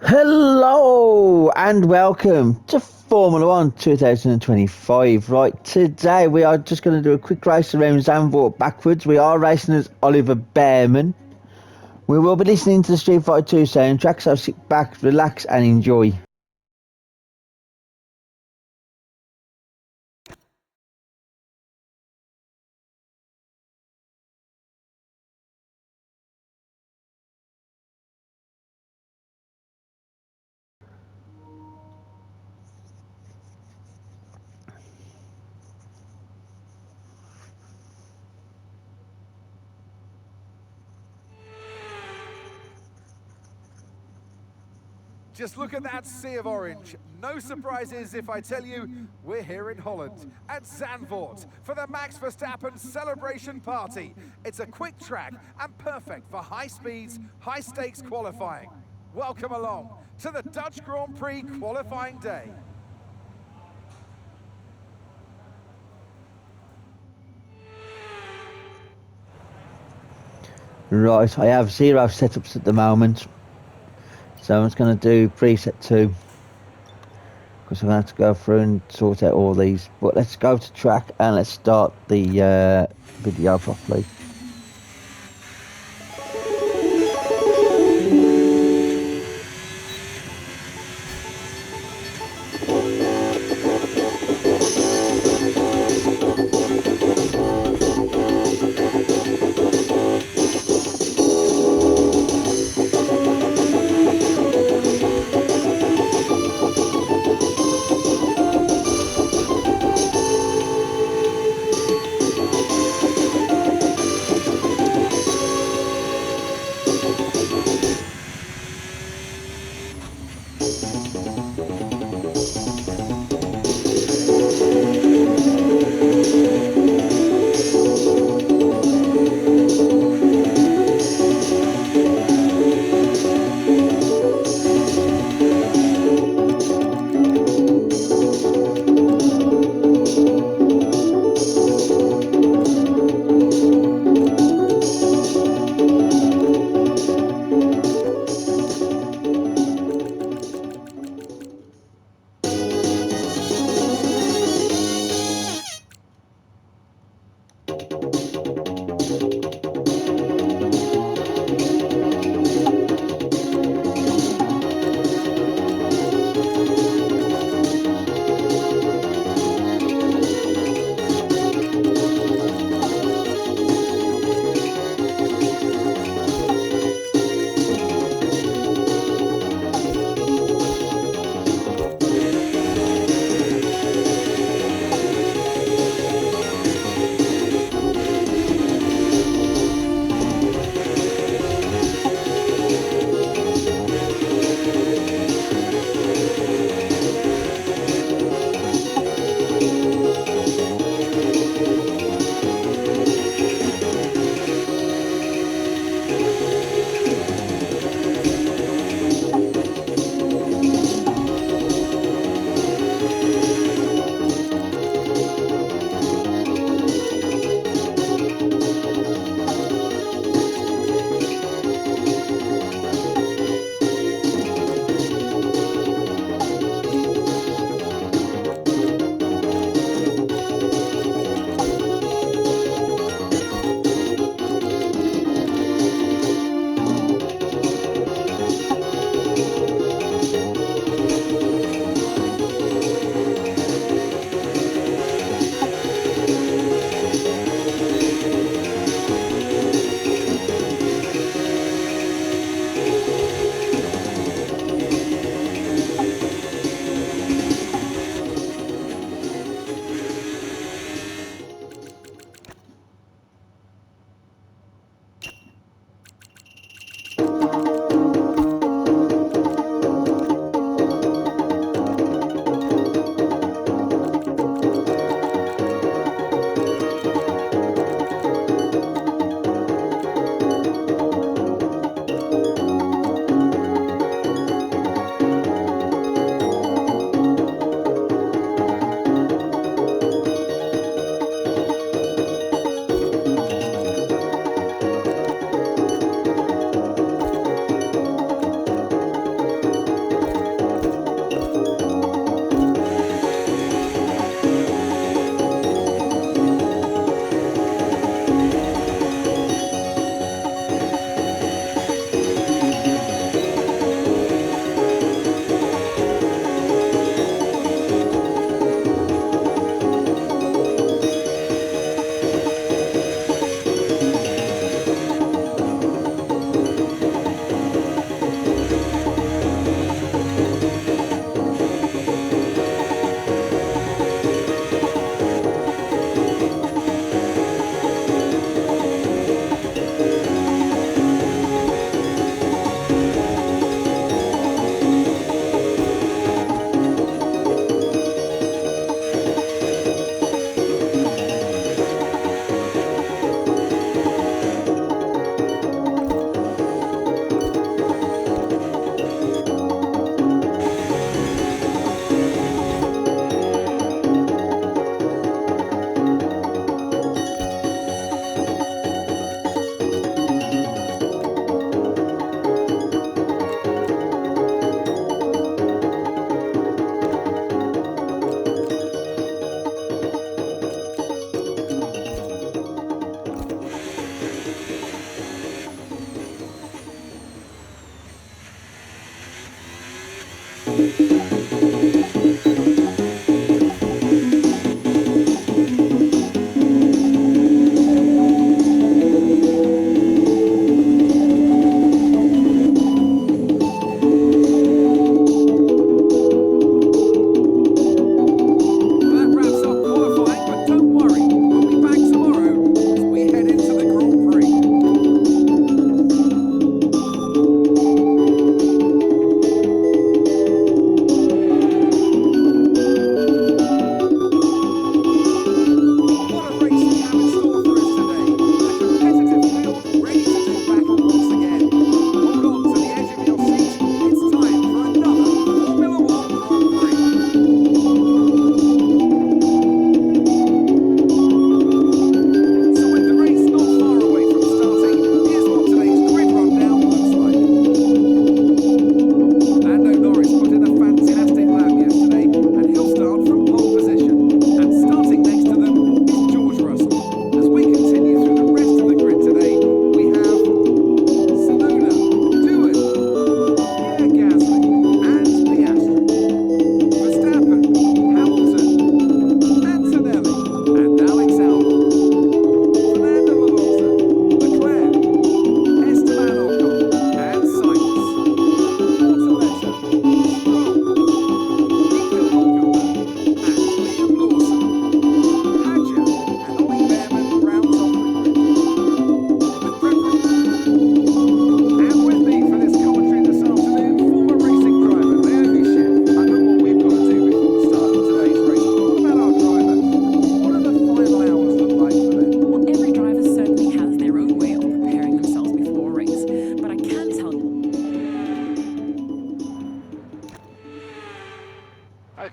Hello and welcome to Formula One 2025. Right, today we are just going to do a quick race around Zandvoort backwards. We are racing as Oliver Bearman. We will be listening to the Street Fighter 2 soundtrack, so sit back, relax and enjoy. Just look at that sea of orange. No surprises if I tell you we're here in Holland, at Zandvoort, for the Max Verstappen celebration party. It's a quick track and perfect for high speeds, high stakes qualifying. Welcome along to the Dutch Grand Prix qualifying day. Right, I have 0 setups at the moment, so I'm just going to do preset 2 because I'm going to have to go through and sort out all these. But let's go to track and let's start the video properly.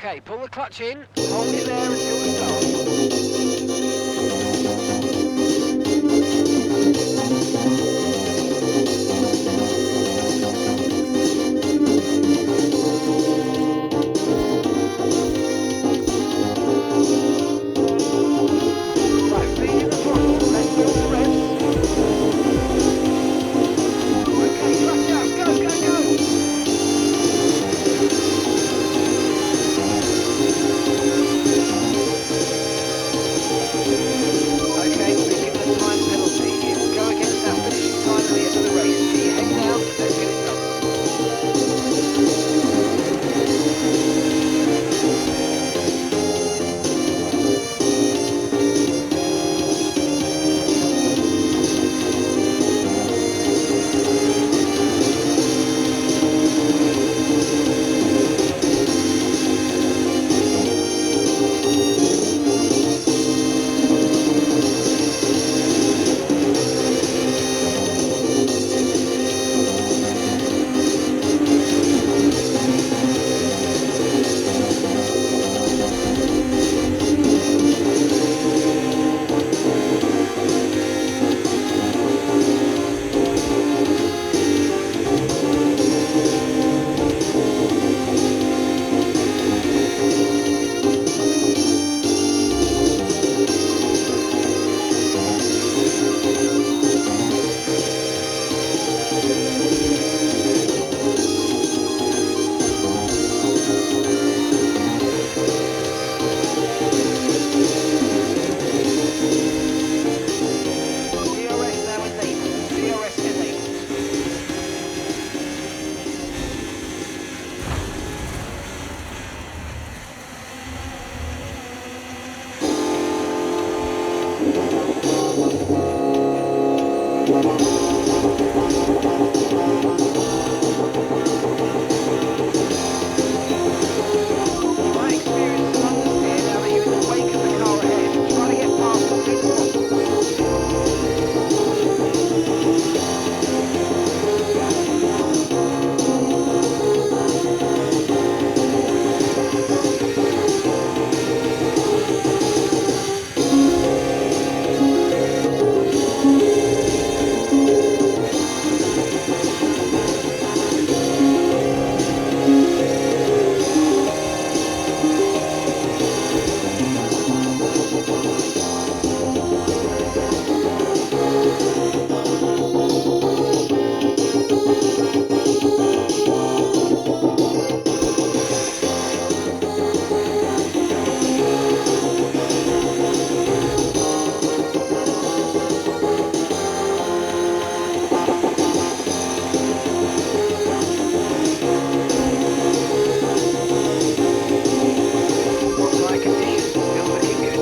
Okay, pull the clutch in, hold it there until the start. Right, feet in the throttle, let's build the revs. Okay, clutch out, go, go, go! Okay, we've been given a time penalty. It will go against our finishing time at the end of the race. Get your head down, let's get it done. DRS now enabled. DRS enabled. You might experience some understeer now that you're in the wake of the car ahead. Try to get past as soon as possible. Tyre conditions still looking good.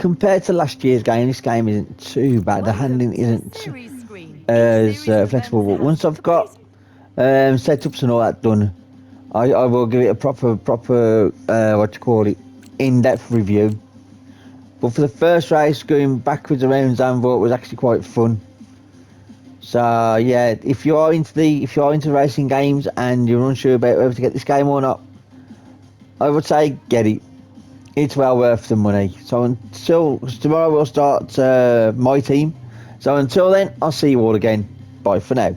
compared to last year's game, this game isn't too bad. The handling isn't as flexible, but once I've got setups and all that done, I will give it a proper what you call it, in-depth review. But for the first race, going backwards around Zandvoort was actually quite fun. So yeah, if you are into racing games and you're unsure about whether to get this game or not, I would say get it. It's well worth the money. So until tomorrow we'll start my team. So until then, I'll see you all again. Bye for now.